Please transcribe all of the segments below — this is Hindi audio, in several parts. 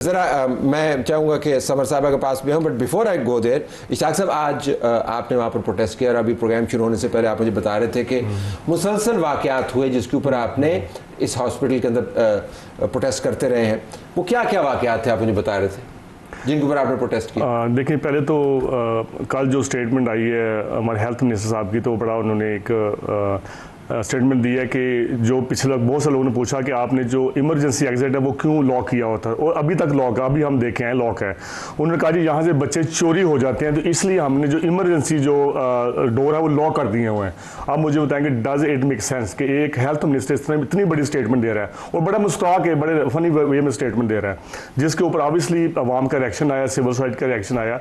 ज़रा मैं चाहूँगा कि समर साहबा के पास भी हूँ, but before I go there, Ishaq साहब आज आपने वहाँ पर प्रोटेस्ट किया और अभी प्रोग्राम शुरू होने से पहले आप मुझे बता रहे थे कि मुसलसल वाक़यात हुए जिसके ऊपर आपने इस हॉस्पिटल के अंदर प्रोटेस्ट करते रहे हैं। वो क्या क्या वाक़यात थे आप मुझे बता रहे थे जिनके ऊपर आपने प्रोटेस्ट किया? देखिए, पहले तो कल जो स्टेटमेंट आई है हमारे हेल्थ मिनिस्टर साहब की, तो बड़ा उन्होंने एक स्टेटमेंट दी है कि जो पिछले बहुत से लोगों ने पूछा कि आपने जो इमरजेंसी एग्जिट है वो क्यों लॉक किया होता है, और अभी तक लॉक है, अभी हम देखे हैं लॉक है। उन्होंने कहा जी यहाँ से बच्चे चोरी हो जाते हैं, तो इसलिए हमने जो इमरजेंसी जो डोर है वो लॉक कर दिए हुए हैं। आप मुझे बताएंगे डज इट मेक सेंस कि एक हेल्थ मिनिस्टर इतनी बड़ी स्टेटमेंट दे रहा है और बड़ा मुस्ताक है, बड़े फनी वे में स्टेटमेंट दे रहा है, जिसके ऊपर ऑब्वियसली अवाम का रिएक्शन आया, सिविल सोसाइटी का रिएक्शन आया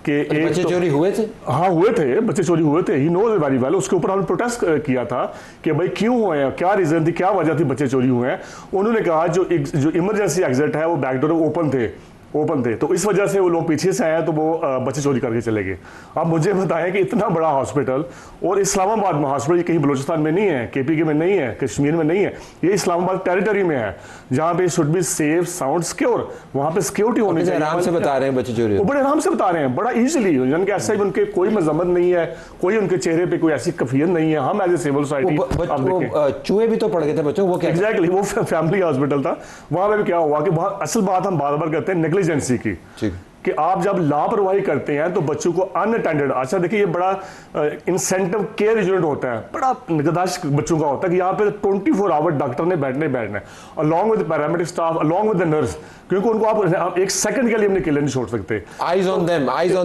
कि बच्चे चोरी हुए थे। हाँ हुए थे, बच्चे चोरी हुए थे, ही नोज वेरी वेल। उसके ऊपर हमने प्रोटेस्ट किया था कि भाई क्यों हुए हैं, क्या रीजन थी, क्या वजह थी बच्चे चोरी हुए हैं। उन्होंने कहा जो इमरजेंसी एग्जिट है वो बैकडोर ओपन थे, तो इस वजह से वो लोग पीछे से आए तो वो बच्चे चोरी करके चले गए। अब मुझे बताएं कि इतना बड़ा हॉस्पिटल, और इस्लामाबाद में हॉस्पिटल कहीं बलूचिस्तान में नहीं है, केपीके में नहीं है, कश्मीर में नहीं है, ये इस्लामाबाद टेरिटरी में है, जहाँ पे should be safe sound secure, वहाँ पे सिक्योरिटी होनी चाहिए। आराम से बता रहे हैं बच्चे चोरी, वो बड़े आराम से बता रहे हैं, बड़ा इजीली, यानी कि ऐसा ही उनके कोई मजम्मत नहीं है, कोई उनके चेहरे पे कोई ऐसी कफियत नहीं है। हम एज ए सिविल सोसाइटी, चूहे भी तो पड़ गए थे बच्चों, वो क्या? एग्जैक्टली, वो फैमिली हॉस्पिटल था, वहाँ पे भी क्या हुआ कि असल बात हम बार बार करते हैं नेग्लिजेंसी की, कि आप जब लापरवाही करते हैं तो बच्चों को अनअटेंडेड, अच्छा देखिए ये बड़ा इंसेंटिव केयर यूनिट होता है, बड़ा निगहदाश्त बच्चों का होता है कि यहाँ पे 24 आवर डॉक्टर ने बैठना है along with paramedic staff, along with the nurse, क्योंकि उनको आप एक सेकंड के लिए अपने अकेले नहीं छोड़ सकते। Eyes on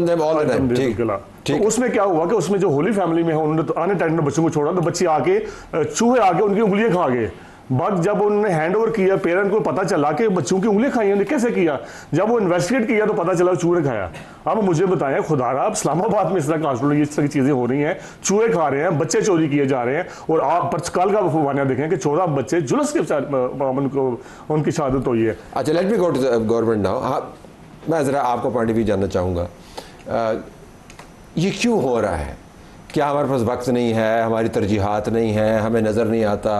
them all the time. तो उसमें क्या हुआ कि उसमें जो होली फैमिली में है उन्होंने तो अनअटेंडेड बच्चों को छोड़ा, तो बच्चे आके चूहे आके उनकी उंगलियां खा गए। बट जब उन्होंने हैंड ओवर किया, पेरेंट को पता चला कि बच्चों की उंगली खाई, उन्होंने कैसे किया, जब वो इन्वेस्टिगेट किया तो पता चला चूहे खाया। अब मुझे बताएं खुदारा, इस्लामाबाद में इस तरह का हॉस्पिटल इस तरह की चीजें हो रही हैं, चूहे खा रहे हैं, बच्चे चोरी किए जा रहे हैं, और आप कल का वाक़या देखें कि 14 बच्चे जुलूस के साथ उनकी शहादत हुई है। अच्छा, let me go to government now. मैं ज़रा आपका पॉइंट ऑफ व्यू जानना चाहूँगा, ये क्यों हो रहा है? क्या हमारे पास वक्त नहीं है, हमारी तरजीहात नहीं है, हमें नज़र नहीं आता?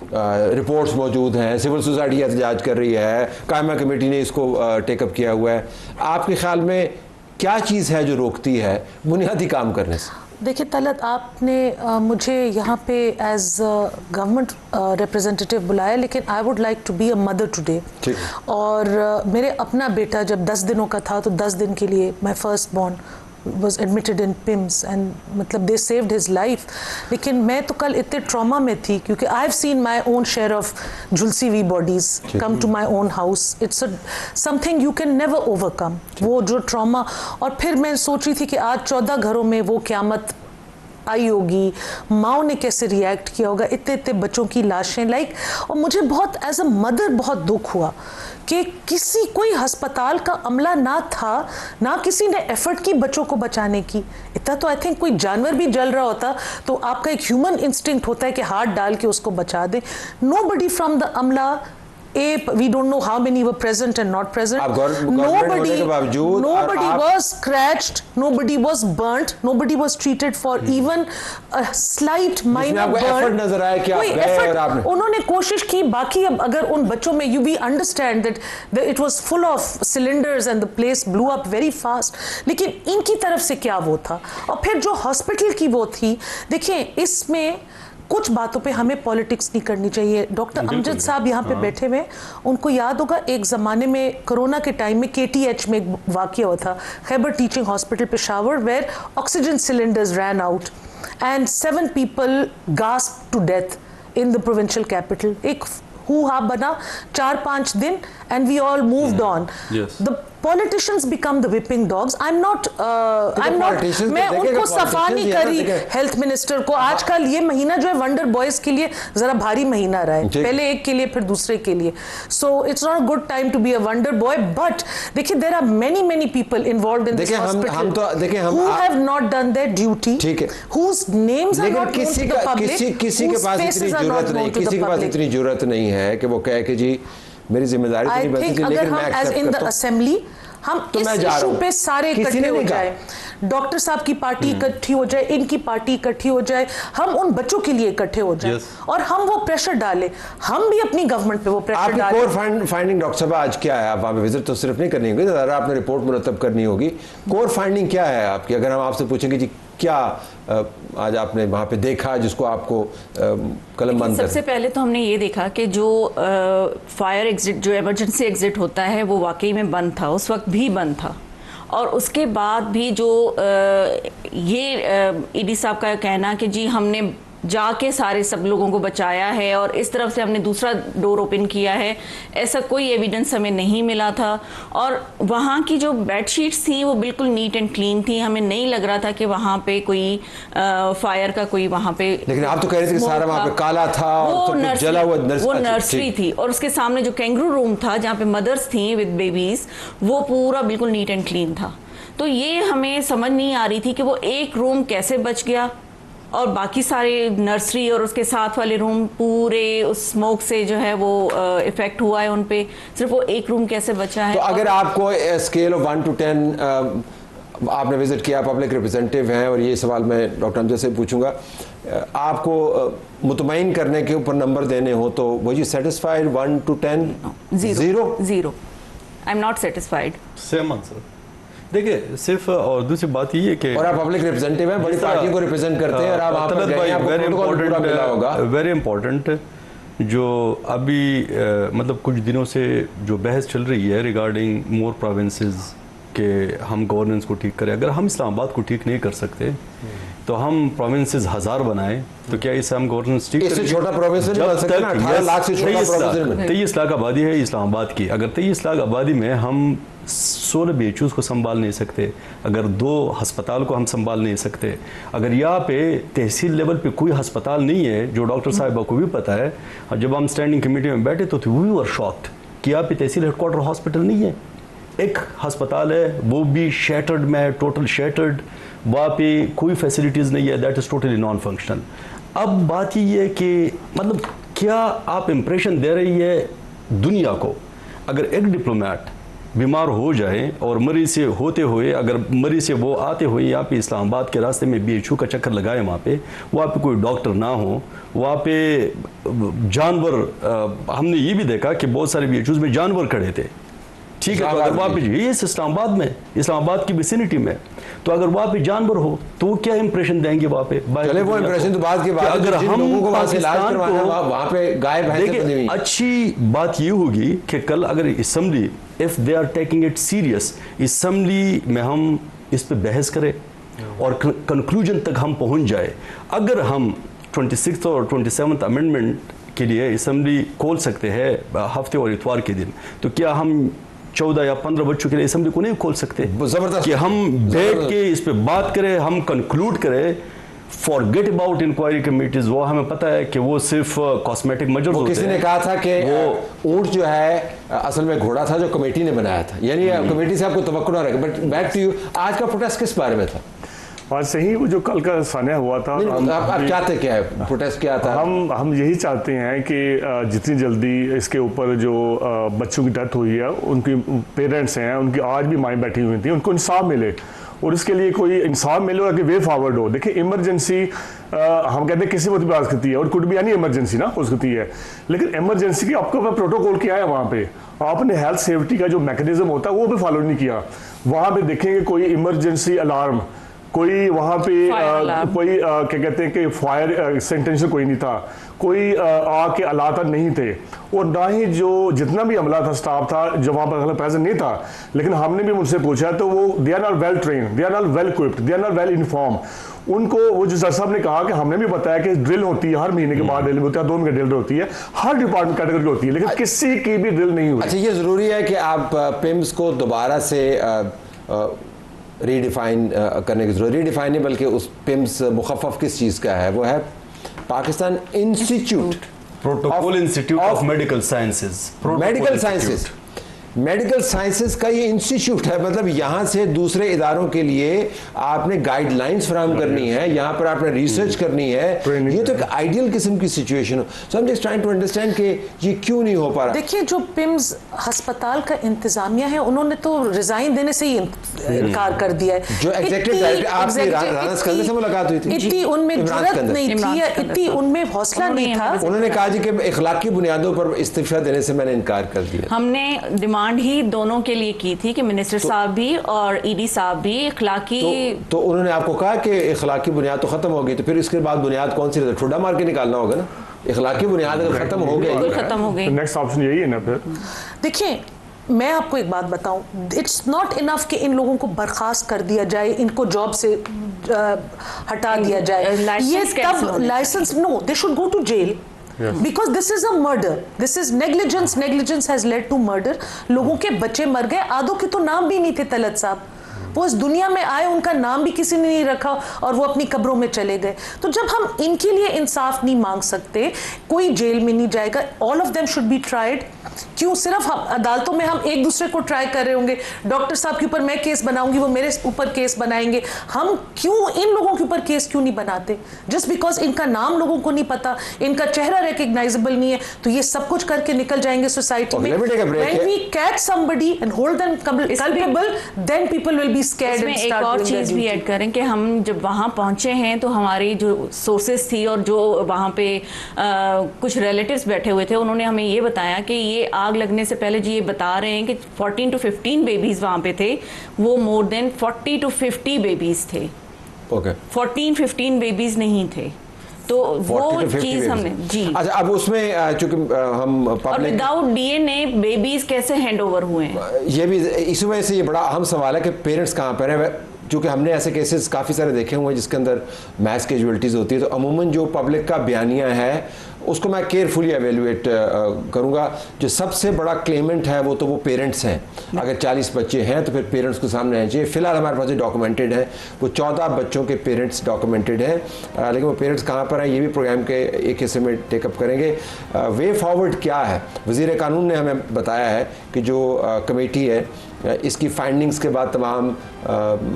रिपोर्ट्स मौजूद हैं, सिविल सोसाइटी एहतजाज कर रही है, कायमा कमेटी ने इसको टेकअप किया हुआ है। आपके ख्याल में क्या चीज़ है जो रोकती है बुनियादी काम करने से? देखिए तलत, आपने मुझे यहाँ पे एज गवर्नमेंट रिप्रेजेंटेटिव बुलाया, लेकिन I would like to be a mother today. और मेरे अपना बेटा जब 10 दिनों का था तो 10 दिन के लिए my first born was admitted in PIMS and मतलब they saved his life। लेकिन मैं तो कल इतने ट्रॉमा में थी क्योंकि I've seen my own share of झुलसी हुई bodies come to my own house। It's a something you can never overcome, वो जो ट्रॉमा। और फिर मैं सोच रही थी कि आज 14 घरों में वो क़यामत आई होगी, माओ ने कैसे रिएक्ट किया होगा, इतने इतने बच्चों की लाशें लाइक। और मुझे बहुत एज अ मदर बहुत दुख हुआ कि कोई अस्पताल का अमला ना था, ना किसी ने एफर्ट की बच्चों को बचाने की। इतना तो आई थिंक कोई जानवर भी जल रहा होता तो आपका एक ह्यूमन इंस्टिंक्ट होता है कि हाथ डाल के उसको बचा दे। नोबडी फ्रॉम द अमला, we don't know how many were present and not present. Nobody was scratched, nobody was burnt, nobody was treated for even a slight minor burn. कोई effort उन्होंने कोशिश की। बाकी अब अगर उन बच्चों में we understand that it was full of cylinders and the place blew up very fast, लेकिन इनकी तरफ से क्या वो था। और फिर जो हॉस्पिटल की वो थी, देखिए इसमें कुछ बातों पे हमें पॉलिटिक्स नहीं करनी चाहिए। डॉक्टर अमजद साहब यहाँ पे बैठे हुए, उनको याद होगा एक ज़माने में कोरोना के टाइम में KTH में एक वाक़या हुआ था, Khyber teaching hospital Peshawar, where oxygen cylinders ran out and 7 people gasped to death in the provincial capital। एक हुआ बना 4-5 दिन and we all moved on। The politicians become the whipping dogs। I'm not मैं उनको सफा नहीं करी हेल्थ मिनिस्टर को। आजकल ये महीना जो है वंडर बॉयज के लिए जरा भारी महीना रहा है, पहले एक के लिए फिर दूसरे के लिए। So it's not a good time to be a wonder boy. But देखिए there are many people involved in this hospital who have not done their duty, whose names are not known to the public, किसी के पास इतनी जरूरत नहीं है कि वो कहे कि जी मेरी जिम्मेदारी तो नहीं बनती, लेकिन मैं एक्सेप्ट करता हूं। असेंबली हम इस इशू पे सारे इकट्ठे हो जाए। डॉक्टर साहब की पार्टी इकट्ठी हो जाए, इनकी पार्टी इकट्ठी हो जाए, हम उन बच्चों के लिए इकट्ठे हो जाए और हम वो प्रेशर डालें, हम भी अपनी गवर्नमेंट पे वो प्रेशर डालें। कोर फाइंडिंग डॉक्टर साहब आज क्या है? आप वहाँ पे विजिट तो सिर्फ नहीं करनी होगी, ज़रा आपने रिपोर्ट मुरतब करनी होगी। कोर फाइंडिंग क्या है आपकी? अगर हम आपसे पूछेंगे जी क्या आज आपने वहाँ पे देखा जिसको आपको कलम बंद सबसे पहले तो हमने ये देखा कि जो फायर एग्जिट, जो इमरजेंसी एग्जिट होता है वो वाकई में बंद था, उस वक्त भी बंद था। और उसके बाद भी जो ये ईडी साहब का कहना कि जी हमने जाके सारे सब लोगों को बचाया है और इस तरफ से हमने दूसरा डोर ओपन किया है, ऐसा कोई एविडेंस हमें नहीं मिला था। और वहाँ की जो बेडशीट्स थी वो बिल्कुल नीट एंड क्लीन थी, हमें नहीं लग रहा था कि वहाँ पे कोई फायर का कोई वहाँ पे। लेकिन आप तो कह रहे थे कि सारा वहाँ पे काला था, वो जला हुआ नर्सरी थी और उसके सामने जो कैंगरू रूम था जहाँ पे मदर्स थी विद बेबीज, वो पूरा बिल्कुल नीट एंड क्लीन था। तो ये हमें समझ नहीं आ रही थी कि वो एक रूम कैसे बच गया और बाकी सारे नर्सरी और उसके साथ वाले रूम पूरे उस स्मोक से जो है वो इफेक्ट हुआ है उन पे, सिर्फ वो एक रूम कैसे बचा है। तो अगर आपको स्केल ऑफ 1 to 10 आपने विजिट किया, पब्लिक रिप्रेजेंटेटिव हैं और ये सवाल मैं डॉक्टर हमजा से पूछूंगा, आपको मुतमईन करने के ऊपर नंबर देने हो तो वो you satisfied 1 to 10? Zero. I am not satisfied. Same answer. देखिए सिर्फ और दूसरी बात ये है कि और आप पब्लिक रिप्रेजेंटेटिव हैं, बड़ी पार्टियों को रिप्रेजेंट करते हैं और आप वहाँ पर गए, आपको प्रोटोकॉल पूरा मिला होगा। वेरी इंपॉर्टेंट जो अभी मतलब कुछ दिनों से जो बहस चल रही है रिगार्डिंग मोर प्रोविंसेस के हम गवर्नेंस को ठीक करें। अगर हम इस्लामाबाद को ठीक नहीं कर सकते तो हम प्रोविंसेस 1000 बनाएं तो क्या इससे हम गवर्नेंस ठीक इससे छोटा प्रोविंस नहीं बन सकता ना, 18 लाख से छोटा प्रोविंस नहीं। 23 लाख आबादी है इस्लामाबाद की, अगर 23 लाख आबादी में हम 16 BHUs को संभाल नहीं सकते, अगर 2 अस्पताल को हम संभाल नहीं सकते, अगर यहाँ पे तहसील लेवल पे कोई अस्पताल नहीं है, जो डॉक्टर साहिबा को भी पता है, जब हम स्टैंडिंग कमेटी में बैठे तो वी वर शॉक्ड कि यहाँ पे तहसील हेडक्वार्टर हॉस्पिटल नहीं है। एक अस्पताल है वो भी शैटर्ड में है, टोटल शैटर्ड, वहाँ पे कोई फैसिलिटीज़ नहीं है, that is totally non functional. अब बात ये है कि मतलब क्या आप इम्प्रेशन दे रही है दुनिया को, अगर एक डिप्लोमेट बीमार हो जाए और मरीज से होते हुए, अगर मरीज से वो आते हुए यहाँ पे इस्लामाबाद के रास्ते में BHU का चक्कर लगाए, वहाँ पे कोई डॉक्टर ना हो, वहाँ पे जानवर, हमने ये भी देखा कि बहुत सारे BHUs में जानवर खड़े थे, ठीक है, तो अगर वहाँ पे ये इस्लामाबाद में, इस्लामाबाद की विसिनिटी में, तो अगर वहाँ पे जानवर हो तो क्या इंप्रेशन देंगे वहाँ पे? चले वो इंप्रेशन तो बात की बात है, अगर हम लोगों को वहाँ से इलाज करवाना वहाँ पे गाय भैंसें बंधी हुई। अच्छी बात ये होगी कि कल अगर assembly, if they are taking it serious, assembly में हम इस पे बहस करें और कंक्लूजन तक हम पहुँच जाए। अगर हम 26th और 27th अमेंडमेंट के लिए असेंबली खोल सकते हैं हफ्ते और इतवार के दिन, तो क्या हम 14 या 15 बच्चों के लिए असेंबली को नहीं खोल सकते? जबरदस्त कि हम बैठ के इस पे बात करें, हम कंक्लूड करें। फॉरगेट अबाउट इंक्वायरी कमेटीज, वो हमें पता है कि वो सिर्फ कॉस्मेटिक मेजर्स होते हैं। किसी ने कहा था कि वो ऊंट जो है असल में घोड़ा था जो कमेटी ने बनाया था, यानी कमेटी से आपको तवक्कुल ना रखे। बट बैक टू यू, आज का प्रोटेस्ट किस बारे में था? आज सही वो जो कल का सान्या हुआ था, आप चाहते क्या है, प्रोटेस्ट क्या था? हम यही चाहते हैं कि जितनी जल्दी इसके ऊपर जो बच्चों की डेथ हुई है, उनकी पेरेंट्स हैं, उनकी आज भी माएँ बैठी हुई थी, उनको इंसाफ मिले और इसके लिए कोई इंसाफ मिले और वे फॉरवर्ड हो। देखिए इमरजेंसी हम कहते हैं किसी वक्त भी आ सकती है और कुड भी यानी इमरजेंसी ना हो सकती है, लेकिन इमरजेंसी की आपका प्रोटोकॉल क्या है? वहाँ पे आपने हेल्थ सेफ्टी का जो मैकेनिज्म होता है वो भी फॉलो नहीं किया। वहाँ पे देखेंगे कोई इमरजेंसी अलार्म, कोई वहाँ पे कोई क्या कहते हैं कि फायर सेंटेंशन कोई नहीं था, कोई आग के अलाता नहीं थे, और ना ही जो जितना भी अमला था, स्टाफ था जो वहाँ पर प्रेजेंट नहीं था। लेकिन हमने भी मुझसे पूछा तो वो they are not well train, they are not well equipped, they are not well inform. उनको वो जो सर साहब ने कहा कि हमने भी बताया कि ड्रिल होती है, हर महीने के बाद ड्रिल होती है, 2 महीने ड्रिल होती है, हर डिपार्टमेंट कैटेगरी की होती है, लेकिन किसी की भी ड्रिल नहीं हुई। अच्छा, ये जरूरी है कि आप पिम्स को दोबारा से रीडिफाइन करने की जरूरत, रीडिफाइन नहीं बल्कि उस पिम्स मुखफ़फ़ किस चीज़ का है? वो है Pakistan institute protocol institute of medical sciences. Medical sciences medical sciences का ये इंस्टीट्यूट है, मतलब यहाँ से दूसरे इदारों के लिए आपने गाइडलाइंस फराहम करनी है, यहाँ पर आपने रिसर्च करनी है। ये तो एक आइडियल किस्म की सिचुएशन हो। So I am just trying to understand कि ये क्यों नहीं हो पा रहा। देखिए, जो पिम्स अस्पताल का इंतजामिया है उन्होंने तो रिजाइन देने से ही इनकार कर दिया है। जो एग्जीक्यूटिव डायरेक्टर आपसे राना स्कंदर से मुलाकात हुई थी, इतनी उनमें जुर्रत नहीं थी, इतनी उनमें हौसला नहीं था। उन्होंने कहा जी कि इखलाकी बुनियादों पर इस्तीफा देने से मैंने इनकार कर दिया। हमने डिमांड ही दोनों के लिए की थी कि मिनिस्टर साहब भी और ईडी साहब भी इखलाकी तो उन्होंने आपको कहा कि इखलाकी बुनियाद तो खत्म हो गई, तो फिर इसके बाद बुनियाद कौन सी, ठुड्डा मार के निकालना होगा ना। इखलाकी बुनियाद अगर खत्म हो गई, खत्म हो गई, नेक्स्ट ऑप्शन यही है ना। फिर देखिए, मैं आपको एक बात बताऊं, इट्स नॉट इनफ कि इन लोगों को बर्खास्त कर दिया जाए, इनको जॉब से हटा दिया जाए। ये तब licence, no, they should go to jail. Yes. Because this is a murder, this is negligence, negligence has led to murder। लोगों के बच्चे मर गए, आधों के तो नाम भी नहीं थे तलत साहब, वो इस दुनिया में आए, उनका नाम भी किसी ने नहीं रखा और वो अपनी कब्रों में चले गए। तो जब हम इनके लिए इंसाफ नहीं मांग सकते, कोई जेल में नहीं जाएगा, all of them should be tried. क्यों सिर्फ अदालतों में हम एक दूसरे को ट्राई कर रहे होंगे, डॉक्टर साहब के ऊपर मैं केस बनाऊंगी, वो मेरे ऊपर केस बनाएंगे, हम क्यों इन लोगों के ऊपर केस क्यों नहीं बनाते? जस्ट बिकॉज इनका नाम लोगों को नहीं पता, इनका चेहरा रिकग्नाइजेबल नहीं है, तो ये सब कुछ करके निकल जाएंगे सोसाइटी में। When we catch somebody and hold them culpable, then people will be scared and एक और चीज भी ऐड करें कि हम जब वहाँ पहुंचे हैं तो हमारी जो सोर्सेस थी और जो वहाँ पे कुछ रिलेटिव्स बैठे हुए थे, उन्होंने हमें ये बताया कि ये आग लगने से पहले जी ये बता रहे हैं कि 14 to 15 बेबीज वहाँ पे थे, वो मोर देन 40 to 50 बेबीज थे। ओके, 14-15 बेबीज नहीं थे। तो वो चीज हमने जी, अच्छा, अब उसमें चूंकि हम और विदाउट डीएनए बेबीज कैसे हैंड ओवर हुए हैं, ये भी इस वजह से ये बड़ा अहम सवाल है कि पेरेंट्स कहाँ पर हैं। चूँकि हमने ऐसे केसेस काफ़ी सारे देखे हुए हैं जिसके अंदर मैस कैजुअलिटीज़ होती है, तो अमूमन जो पब्लिक का बयानिया है उसको मैं केयरफुली एवेलुएट करूँगा। जो सबसे बड़ा क्लेमेंट है वो तो वो पेरेंट्स हैं। अगर 40 बच्चे हैं तो फिर पेरेंट्स को सामने आना चाहिए। फ़िलहाल हमारे पास जो डॉक्यूमेंटेड है वो 14 बच्चों के पेरेंट्स डॉक्यूमेंटेड हैं, लेकिन वो पेरेंट्स कहाँ पर हैं ये भी प्रोग्राम के एक हिस्से में टेकअप करेंगे। वे फॉरवर्ड क्या है, वज़ीर कानून ने हमें बताया है कि जो कमेटी है इसकी फाइंडिंग्स के बाद तमाम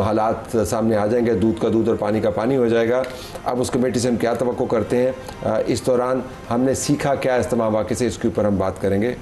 हालात सामने आ जाएंगे, दूध का दूध और पानी का पानी हो जाएगा। अब उस कमेटी से हम क्या तवक्को करते हैं, इस दौरान हमने सीखा क्या इस तमाम वाक़े से, इसके ऊपर हम बात करेंगे।